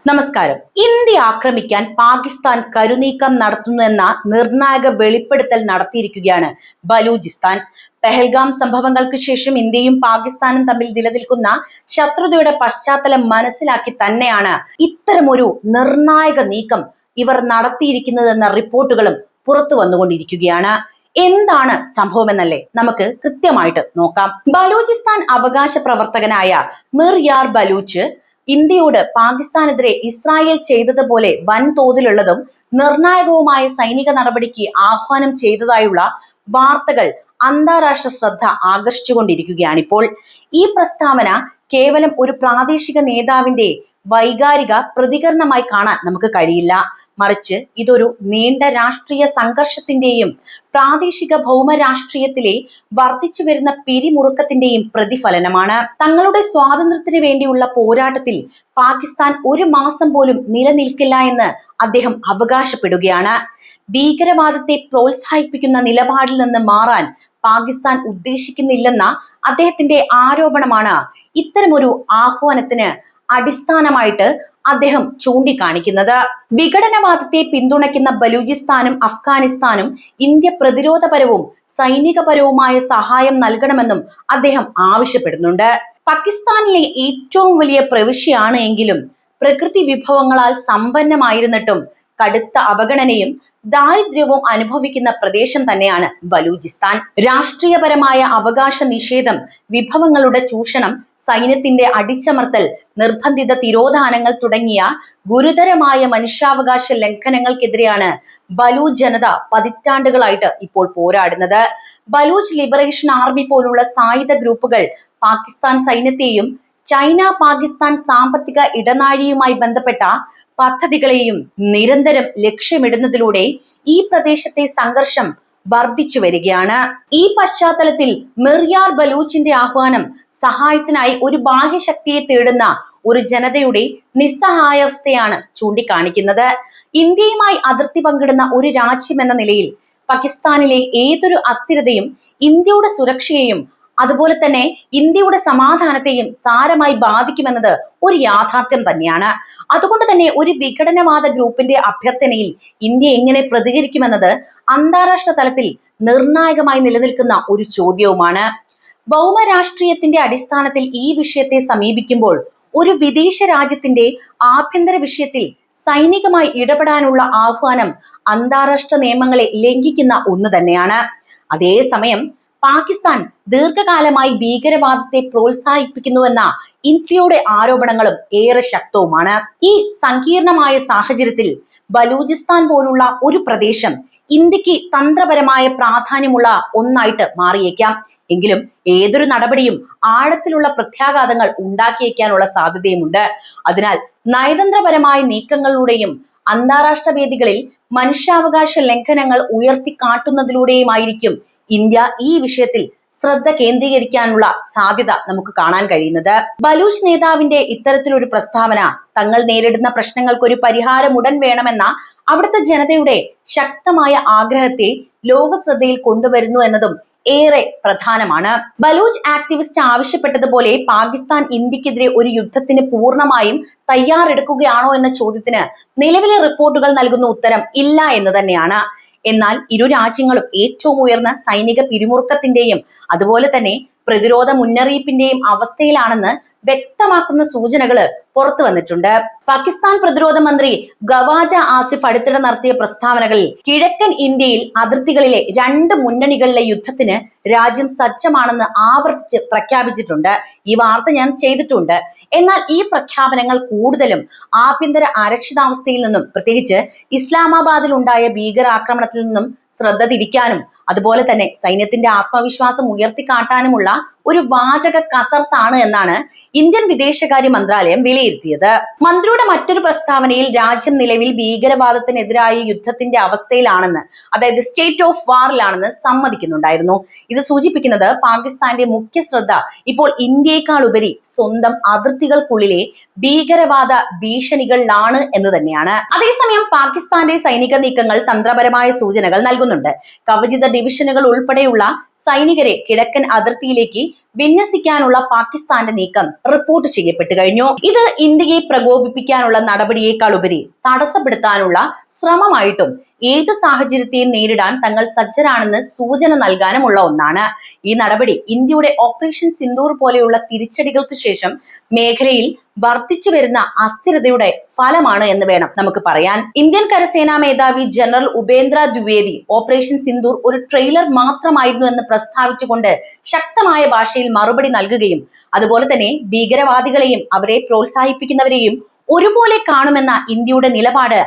നമസ്കാരം. ഇന്ത്യ ആക്രമിക്കാൻ പാകിസ്ഥാൻ കരുനീക്കം നടത്തുന്നുവെന്ന നിർണായക വെളിപ്പെടുത്തൽ നടത്തിയിരിക്കുകയാണ് ബലൂചിസ്ഥാൻ. പെഹൽഗാം സംഭവങ്ങൾക്ക് ശേഷം ഇന്ത്യയും പാകിസ്ഥാനും തമ്മിൽ നിലനിൽക്കുന്ന ശത്രുതയുടെ പശ്ചാത്തലം മനസ്സിലാക്കി തന്നെയാണ് ഇത്തരമൊരു നിർണായക നീക്കം ഇവർ നടത്തിയിരിക്കുന്നതെന്ന റിപ്പോർട്ടുകളും പുറത്തു വന്നുകൊണ്ടിരിക്കുകയാണ്. എന്താണ് സംഭവമെന്നല്ലേ നമുക്ക് കൃത്യമായിട്ട് നോക്കാം. ബലൂചിസ്ഥാൻ അവകാശ പ്രവർത്തകനായ മിർ യാർ ബലൂച്ച് ഇന്ത്യയോട് പാകിസ്ഥാനെതിരെ ഇസ്രായേൽ ചെയ്തതുപോലെ വൻതോതിലുള്ളതും നിർണായകവുമായ സൈനിക നടപടിക്ക് ആഹ്വാനം ചെയ്തതായുള്ള വാർത്തകൾ അന്താരാഷ്ട്ര ശ്രദ്ധ ആകർഷിച്ചുകൊണ്ടിരിക്കുകയാണിപ്പോൾ. ഈ പ്രസ്താവന കേവലം ഒരു പ്രാദേശിക നേതാവിന്റെ വൈകാരിക പ്രതികരണമായി കാണാൻ നമുക്ക് കഴിയില്ല. മറിച്ച് ഇതൊരു നീണ്ട രാഷ്ട്രീയ സംഘർഷത്തിന്റെയും പ്രാദേശിക ഭൗമരാഷ്ട്രീയത്തിലെ വർദ്ധിച്ചു വരുന്ന പിരിമുറുക്കത്തിന്റെയും പ്രതിഫലനമാണ്. തങ്ങളുടെ സ്വാതന്ത്ര്യത്തിന് വേണ്ടിയുള്ള പോരാട്ടത്തിൽ പാകിസ്ഥാൻ ഒരു മാസം പോലും നിലനിൽക്കില്ല എന്ന് അദ്ദേഹം അവകാശപ്പെടുകയാണ്. ഭീകരവാദത്തെ പ്രോത്സാഹിപ്പിക്കുന്ന നിലപാടിൽ നിന്ന് മാറാൻ പാകിസ്ഥാൻ ഉദ്ദേശിക്കുന്നില്ലെന്ന അദ്ദേഹത്തിന്റെ ആരോപണമാണ് ഇത്തരമൊരു ആഹ്വാനത്തിന് അടിസ്ഥാനമായിട്ട് അദ്ദേഹം ചൂണ്ടിക്കാണിക്കുന്നത്. വിഘടനവാദത്തെ പിന്തുണയ്ക്കുന്ന ബലൂചിസ്ഥാനും അഫ്ഗാനിസ്ഥാനും ഇന്ത്യ പ്രതിരോധപരവും സൈനികപരവുമായ സഹായം നൽകണമെന്നും അദ്ദേഹം ആവശ്യപ്പെടുന്നുണ്ട്. പാകിസ്ഥാനിലെ ഏറ്റവും വലിയ പ്രവിശ്യയാണ് എങ്കിലും പ്രകൃതി വിഭവങ്ങളാൽ സമ്പന്നമായിരുന്നിട്ടും കടുത്ത അവഗണനയും ദാരിദ്ര്യവും അനുഭവിക്കുന്ന പ്രദേശം തന്നെയാണ് ബലൂചിസ്ഥാൻ. രാഷ്ട്രീയപരമായ അവകാശ നിഷേധം, വിഭവങ്ങളുടെ ചൂഷണം, സൈന്യത്തിന്റെ അടിച്ചമർത്തൽ, നിർബന്ധിത തിരോധാനങ്ങൾ തുടങ്ങിയ ഗുരുതരമായ മനുഷ്യാവകാശ ലംഘനങ്ങൾക്കെതിരെയാണ് ബലൂച്ച് ജനത പതിറ്റാണ്ടുകളായിട്ട് ഇപ്പോൾ പോരാടുന്നത്. ബലൂച്ച് ലിബറേഷൻ ആർമി പോലുള്ള സായുധ ഗ്രൂപ്പുകൾ പാകിസ്ഥാൻ സൈന്യത്തെയും ചൈന പാകിസ്ഥാൻ സാമ്പത്തിക ഇടനാഴിയുമായി ബന്ധപ്പെട്ട പദ്ധതികളെയും നിരന്തരം ലക്ഷ്യമിടുന്നതിലൂടെ ഈ പ്രദേശത്തെ സംഘർഷം വർദ്ധിച്ചു വരികയാണ്. ഈ പശ്ചാത്തലത്തിൽ മിർ യാർ ബലൂച്ചിന്റെ ആഹ്വാനം സഹായത്തിനായി ഒരു ബാഹ്യശക്തിയെ തേടുന്ന ഒരു ജനതയുടെ നിസ്സഹായാവസ്ഥയാണ് ചൂണ്ടിക്കാണിക്കുന്നത്. ഇന്ത്യയുമായി അതിർത്തി പങ്കിടുന്ന ഒരു രാജ്യം എന്ന നിലയിൽ പാകിസ്ഥാനിലെ ഏതൊരു അസ്ഥിരതയും ഇന്ത്യയുടെ സുരക്ഷയെയും അതുപോലെ തന്നെ ഇന്ത്യയുടെ സമാധാനത്തെയും സാരമായി ബാധിക്കുമെന്നത് ഒരു യാഥാർത്ഥ്യം തന്നെയാണ്. അതുകൊണ്ട് തന്നെ ഒരു വിഘടനവാദ ഗ്രൂപ്പിന്റെ അഭ്യർത്ഥനയിൽ ഇന്ത്യ എങ്ങനെ പ്രതികരിക്കുമെന്നത് അന്താരാഷ്ട്ര തലത്തിൽ നിർണായകമായി നിലനിൽക്കുന്ന ഒരു ചോദ്യവുമാണ്. ഭൗമരാഷ്ട്രീയത്തിന്റെ അടിസ്ഥാനത്തിൽ ഈ വിഷയത്തെ സമീപിക്കുമ്പോൾ ഒരു വിദേശ രാജ്യത്തിന്റെ ആഭ്യന്തര വിഷയത്തിൽ സൈനികമായി ഇടപെടാനുള്ള ആഹ്വാനം അന്താരാഷ്ട്ര നിയമങ്ങളെ ലംഘിക്കുന്ന ഒന്ന് തന്നെയാണ്. അതേസമയം പാകിസ്ഥാൻ ദീർഘകാലമായി ഭീകരവാദത്തെ പ്രോത്സാഹിപ്പിക്കുന്നുവെന്ന ഇന്ത്യയുടെ ആരോപണങ്ങളും ഏറെ ശക്തവുമാണ്. ഈ സങ്കീർണമായ സാഹചര്യത്തിൽ ബലൂചിസ്ഥാൻ പോലുള്ള ഒരു പ്രദേശം ഇന്ത്യക്ക് തന്ത്രപരമായ പ്രാധാന്യമുള്ള ഒന്നായിട്ട് മാറിയേക്കാം. എങ്കിലും ഏതൊരു നടപടിയും ആഴത്തിലുള്ള പ്രത്യാഘാതങ്ങൾ ഉണ്ടാക്കിയേക്കാനുള്ള സാധ്യതയുമുണ്ട്. അതിനാൽ നയതന്ത്രപരമായ നീക്കങ്ങളിലൂടെയും അന്താരാഷ്ട്ര വേദികളിൽ മനുഷ്യാവകാശ ലംഘനങ്ങൾ ഉയർത്തിക്കാട്ടുന്നതിലൂടെയുമായിരിക്കും ഇന്ത്യ ഈ വിഷയത്തിൽ ശ്രദ്ധ കേന്ദ്രീകരിക്കാനുള്ള സാധ്യത നമുക്ക് കാണാൻ കഴിയുന്നത്. ബലൂച്ച് നേതാവിന്റെ ഇത്തരത്തിലൊരു പ്രസ്താവന തങ്ങൾ നേരിടുന്ന പ്രശ്നങ്ങൾക്ക് ഒരു പരിഹാരം ഉടൻ വേണമെന്ന അവിടുത്തെ ജനതയുടെ ശക്തമായ ആഗ്രഹത്തെ ലോക ശ്രദ്ധയിൽ കൊണ്ടുവരുന്നു എന്നതും ഏറെ പ്രധാനമാണ്. ബലൂച്ച് ആക്ടിവിസ്റ്റ് ആവശ്യപ്പെട്ടതുപോലെ പാകിസ്ഥാൻ ഇന്ത്യക്കെതിരെ ഒരു യുദ്ധത്തിന് പൂർണ്ണമായും തയ്യാറെടുക്കുകയാണോ എന്ന ചോദ്യത്തിന് നിലവിലെ റിപ്പോർട്ടുകൾ നൽകുന്ന ഉത്തരം ഇല്ല എന്ന് തന്നെയാണ്. എന്നാൽ ഇരു രാജ്യങ്ങളും ഏറ്റവും ഉയർന്ന സൈനിക പിരിമുറുക്കത്തിന്റെയും അതുപോലെ തന്നെ പ്രതിരോധ മുന്നറിയിപ്പിന്റെയും അവസ്ഥയിലാണെന്ന് വ്യക്തമാക്കുന്ന സൂചനകള് പുറത്തു വന്നിട്ടുണ്ട്. പാകിസ്ഥാൻ പ്രതിരോധ മന്ത്രി ഗവാജ ആസിഫ് അടുത്തിടെ നടത്തിയ പ്രസ്താവനകളിൽ കിഴക്കൻ ഇന്ത്യയിൽ അതിർത്തികളിലെ രണ്ട് മുന്നണികളിലെ യുദ്ധത്തിന് രാജ്യം സജ്ജമാണെന്ന് ആവർത്തിച്ച് പ്രഖ്യാപിച്ചിട്ടുണ്ട്. ഈ വാർത്ത ഞാൻ ചെയ്തിട്ടുണ്ട്. എന്നാൽ ഈ പ്രഖ്യാപനങ്ങൾ കൂടുതലും ആഭ്യന്തര അരക്ഷിതാവസ്ഥയിൽ നിന്നും പ്രത്യേകിച്ച് ഇസ്ലാമാബാദിൽ ഉണ്ടായ ഭീകരാക്രമണത്തിൽ നിന്നും ശ്രദ്ധ തിരിക്കാനും അതുപോലെ തന്നെ സൈന്യത്തിന്റെ ആത്മവിശ്വാസം ഉയർത്തിക്കാട്ടാനുമുള്ള ഒരു വാചക കസർത്താണ് എന്നാണ് ഇന്ത്യൻ വിദേശകാര്യ മന്ത്രാലയം വിലയിരുത്തിയത്. മന്ത്രിയുടെ മറ്റൊരു പ്രസ്താവനയിൽ രാജ്യം നിലവിൽ ഭീകരവാദത്തിനെതിരായ യുദ്ധത്തിന്റെ അവസ്ഥയിലാണെന്ന്, അതായത് സ്റ്റേറ്റ് ഓഫ് വാറിലാണെന്ന് സമ്മതിക്കുന്നുണ്ടായിരുന്നു. ഇത് സൂചിപ്പിക്കുന്നത് പാകിസ്ഥാന്റെ മുഖ്യ ശ്രദ്ധ ഇപ്പോൾ ഇന്ത്യയെക്കാൾ ഉപരി സ്വന്തം അതിർത്തികൾക്കുള്ളിലെ ഭീകരവാദ ഭീഷണികളിലാണ് എന്ന് തന്നെയാണ്. അതേസമയം പാകിസ്ഥാന്റെ സൈനിക നീക്കങ്ങൾ തന്ത്രപരമായ സൂചനകൾ നൽകുന്നുണ്ട്. കവചിത ഡിവിഷനുകൾ ഉൾപ്പെടെയുള്ള സൈനികരെ കിഴക്കൻ അതിർത്തിയിലേക്ക് വിന്യസിക്കാനുള്ള പാകിസ്ഥാന്റെ നീക്കം റിപ്പോർട്ട് ചെയ്യപ്പെട്ടു കഴിഞ്ഞു. ഇത് ഇന്ത്യയെ പ്രകോപിപ്പിക്കാനുള്ള നടപടിയേക്കാൾ ഉപരി തടസ്സപ്പെടുത്താനുള്ള ശ്രമമായിട്ടും ഏത് സാഹചര്യത്തെയും നേരിടാൻ തങ്ങൾ സജ്ജരാണെന്ന് സൂചന നൽകാനുമുള്ള ഒന്നാണ്. ഈ നടപടി ഇന്ത്യയുടെ ഓപ്പറേഷൻ സിന്ദൂർ പോലെയുള്ള തിരിച്ചടികൾക്ക് ശേഷം മേഖലയിൽ വർദ്ധിച്ചു വരുന്ന അസ്ഥിരതയുടെ ഫലമാണ് എന്ന് വേണം നമുക്ക് പറയാൻ. ഇന്ത്യൻ കരസേനാ മേധാവി ജനറൽ ഉപേന്ദ്ര ദ്വിവേദി ഓപ്പറേഷൻ സിന്ദൂർ ഒരു ട്രെയിലർ മാത്രമായിരുന്നു എന്ന് പ്രസ്താവിച്ചുകൊണ്ട് ശക്തമായ ഭാഷയിൽ മറുപടി നൽകുകയും അതുപോലെ തന്നെ ഭീകരവാദികളെയും അവരെ പ്രോത്സാഹിപ്പിക്കുന്നവരെയും ഒരുപോലെ കാണുമെന്ന ഇന്ത്യയുടെ നിലപാട്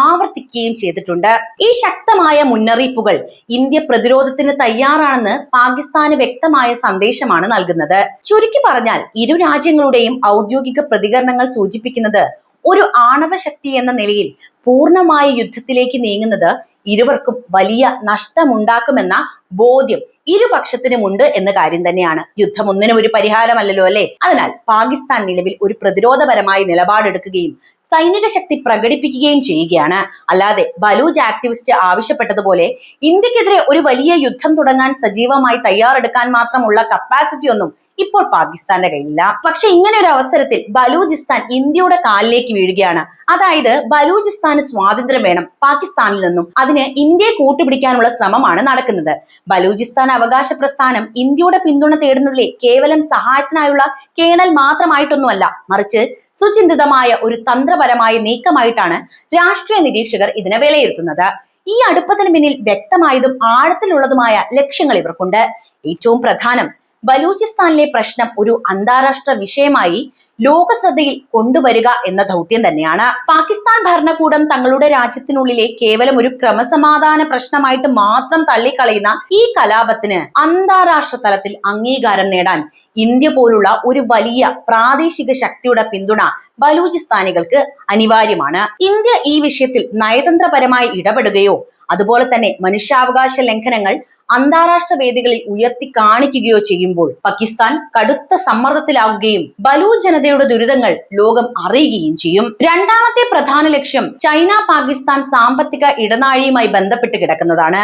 ആവർത്തിക്കുകയും ചെയ്തിട്ടുണ്ട്. ഈ ശക്തമായ മുന്നറിയിപ്പുകൾ ഇന്ത്യ പ്രതിരോധത്തിന് തയ്യാറാണെന്ന് പാകിസ്ഥാന് വ്യക്തമായ സന്ദേശമാണ് നൽകുന്നത്. ചുരുക്കി പറഞ്ഞാൽ ഇരു രാജ്യങ്ങളുടെയും ഔദ്യോഗിക പ്രതികരണങ്ങൾ സൂചിപ്പിക്കുന്നത് ഒരു ആണവ ശക്തി എന്ന നിലയിൽ പൂർണ്ണമായ യുദ്ധത്തിലേക്ക് നീങ്ങുന്നത് ഇരുവർക്കും വലിയ നഷ്ടമുണ്ടാക്കുമെന്ന ബോധ്യം ഇരുപക്ഷത്തിനുമുണ്ട് എന്ന കാര്യം തന്നെയാണ്. യുദ്ധം ഒന്നിനും ഒരു പരിഹാരമല്ലല്ലോ അല്ലെ. അതിനാൽ പാകിസ്ഥാൻ നിലവിൽ ഒരു പ്രതിരോധപരമായ നിലപാടെടുക്കുകയും സൈനിക ശക്തി പ്രകടിപ്പിക്കുകയും ചെയ്യുകയാണ്. അല്ലാതെ ബലൂച്ച് ആക്ടിവിസ്റ്റ് ആവശ്യപ്പെട്ടതുപോലെ ഇന്ത്യക്കെതിരെ ഒരു വലിയ യുദ്ധം തുടങ്ങാൻ സജീവമായി തയ്യാറെടുക്കാൻ മാത്രമുള്ള കപ്പാസിറ്റി ഒന്നും ഇപ്പോൾ പാകിസ്ഥാന്റെ കയ്യിലില്ല. പക്ഷെ ഇങ്ങനെ ഒരു അവസരത്തിൽ ബലൂചിസ്ഥാൻ ഇന്ത്യയുടെ കാലിലേക്ക് വീഴുകയാണ്. അതായത് ബലൂചിസ്ഥാന് സ്വാതന്ത്ര്യം വേണം പാകിസ്ഥാനിൽ നിന്നും. അതിന് ഇന്ത്യയെ കൂട്ടുപിടിക്കാനുള്ള ശ്രമമാണ് നടക്കുന്നത്. ബലൂചിസ്ഥാൻ അവകാശ പ്രസ്ഥാനം ഇന്ത്യയുടെ പിന്തുണ തേടുന്നതിലെ കേവലം സഹായത്തിനായുള്ള കേണൽ മാത്രമായിട്ടൊന്നുമല്ല, മറിച്ച് സുചിന്തിതമായ ഒരു തന്ത്രപരമായ നീക്കമായിട്ടാണ് രാഷ്ട്രീയ നിരീക്ഷകർ ഇതിനെ വിലയിരുത്തുന്നത്. ഈ അടുപ്പത്തിന് പിന്നിൽ വ്യക്തമായതും ആഴത്തിലുള്ളതുമായ ലക്ഷ്യങ്ങൾ ഇവർക്കുണ്ട്. ഏറ്റവും പ്രധാനം ബലൂചിസ്ഥാനിലെ പ്രശ്നം ഒരു അന്താരാഷ്ട്ര വിഷയമായി ലോക ശ്രദ്ധയിൽ കൊണ്ടുവരിക എന്ന ദൗത്യം തന്നെയാണ്. പാകിസ്ഥാൻ ഭരണകൂടം തങ്ങളുടെ രാജ്യത്തിനുള്ളിലെ കേവലം ഒരു ക്രമസമാധാന പ്രശ്നമായിട്ട് മാത്രം തള്ളിക്കളയുന്ന ഈ കലാപത്തിന് അന്താരാഷ്ട്ര തലത്തിൽ അംഗീകാരം നേടാൻ ഇന്ത്യ പോലുള്ള ഒരു വലിയ പ്രാദേശിക ശക്തിയുടെ പിന്തുണ ബലൂചിസ്ഥാനികൾക്ക് അനിവാര്യമാണ്. ഇന്ത്യ ഈ വിഷയത്തിൽ നയതന്ത്രപരമായി ഇടപെടുകയോ അതുപോലെ തന്നെ മനുഷ്യാവകാശ ലംഘനങ്ങൾ അന്താരാഷ്ട്ര വേദികളിൽ ഉയർത്തി കാണിക്കുകയോ ചെയ്യുമ്പോൾ പാകിസ്ഥാൻ കടുത്ത സമ്മർദ്ദത്തിലാവുകയും ബലൂച്ച് ജനതയുടെ ദുരിതങ്ങൾ ലോകം അറിയുകയും ചെയ്യും. രണ്ടാമത്തെ പ്രധാന ലക്ഷ്യം ചൈന പാകിസ്ഥാൻ സാമ്പത്തിക ഇടനാഴിയുമായി ബന്ധപ്പെട്ട് കിടക്കുന്നതാണ്.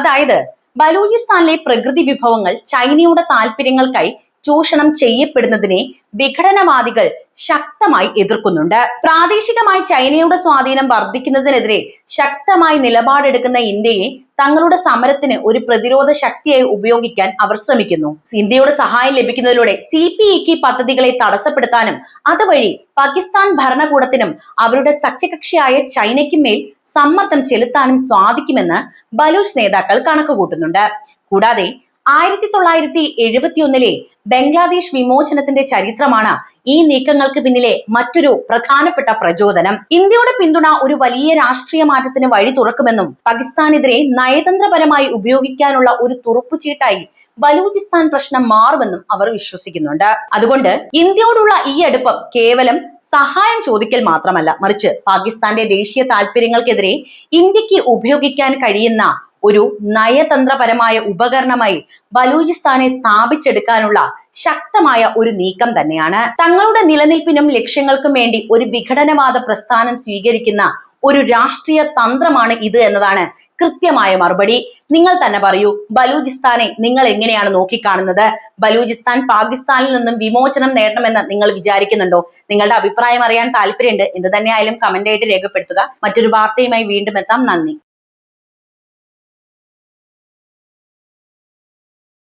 അതായത് ബലൂചിസ്ഥാനിലെ പ്രകൃതി വിഭവങ്ങൾ ചൈനയുടെ താല്പര്യങ്ങൾക്കായി ചൂഷണം ചെയ്യപ്പെടുന്നതിനെ വിഘടനവാദികൾ ശക്തമായി എതിർക്കുന്നുണ്ട്. പ്രാദേശികമായി ചൈനയുടെ സ്വാധീനം വർദ്ധിക്കുന്നതിനെതിരെ ശക്തമായി നിലപാടെടുക്കുന്ന ഇന്ത്യയെ തങ്ങളുടെ സമരത്തിന് ഒരു പ്രതിരോധ ശക്തിയായി ഉപയോഗിക്കാൻ അവർ ശ്രമിക്കുന്നു. ഇന്ത്യയുടെ സഹായം ലഭിക്കുന്നതിലൂടെ CPEK പദ്ധതികളെ തടസ്സപ്പെടുത്താനും അതുവഴി പാകിസ്ഥാൻ ഭരണകൂടത്തിനും അവരുടെ സഖ്യകക്ഷിയായ ചൈനയ്ക്കും മേൽ സമ്മർദ്ദം ചെലുത്താനും സാധിക്കുമെന്ന് ബലൂച്ച് നേതാക്കൾ കണക്കുകൂട്ടുന്നുണ്ട്. കൂടാതെ 1971 ബംഗ്ലാദേശ് വിമോചനത്തിന്റെ ചരിത്രമാണ് ഈ നീക്കങ്ങൾക്ക് പിന്നിലെ മറ്റൊരു പ്രധാനപ്പെട്ട പ്രചോദനം. ഇന്ത്യയുടെ പിന്തുണ ഒരു വലിയ രാഷ്ട്രീയ മാറ്റത്തിന് വഴി തുറക്കുമെന്നും പാകിസ്ഥാനെതിരെ നയതന്ത്രപരമായി ഉപയോഗിക്കാനുള്ള ഒരു തുറുപ്പുചീട്ടായി ബലൂചിസ്ഥാൻ പ്രശ്നം മാറുമെന്നും അവർ വിശ്വസിക്കുന്നുണ്ട്. അതുകൊണ്ട് ഇന്ത്യയോടുള്ള ഈ അടുപ്പം കേവലം സഹായം ചോദിക്കൽ മാത്രമല്ല, മറിച്ച് പാകിസ്ഥാന്റെ ദേശീയ താല്പര്യങ്ങൾക്കെതിരെ ഇന്ത്യക്ക് ഉപയോഗിക്കാൻ കഴിയുന്ന ഒരു നയതന്ത്രപരമായ ഉപകരണമായി ബലൂചിസ്ഥാനെ സ്ഥാപിച്ചെടുക്കാനുള്ള ശക്തമായ ഒരു നീക്കം തന്നെയാണ്. തങ്ങളുടെ നിലനിൽപ്പിനും ലക്ഷ്യങ്ങൾക്കും വേണ്ടി ഒരു വിഘടനവാദ പ്രസ്ഥാനം സ്വീകരിക്കുന്ന ഒരു രാഷ്ട്രീയ തന്ത്രമാണ് ഇത് എന്നതാണ് കൃത്യമായ മറുപടി. നിങ്ങൾ തന്നെ പറയൂ, ബലൂചിസ്ഥാനെ നിങ്ങൾ എങ്ങനെയാണ് നോക്കിക്കാണുന്നത്? ബലൂചിസ്ഥാൻ പാകിസ്ഥാനിൽ നിന്നും വിമോചനം നേടണമെന്ന് നിങ്ങൾ വിചാരിക്കുന്നുണ്ടോ? നിങ്ങളുടെ അഭിപ്രായം അറിയാൻ താല്പര്യമുണ്ട്. എന്ത് തന്നെയായാലും കമന്റ് ആയിട്ട് രേഖപ്പെടുത്തുക. മറ്റൊരു വാർത്തയുമായി വീണ്ടും എത്താം. നന്ദി.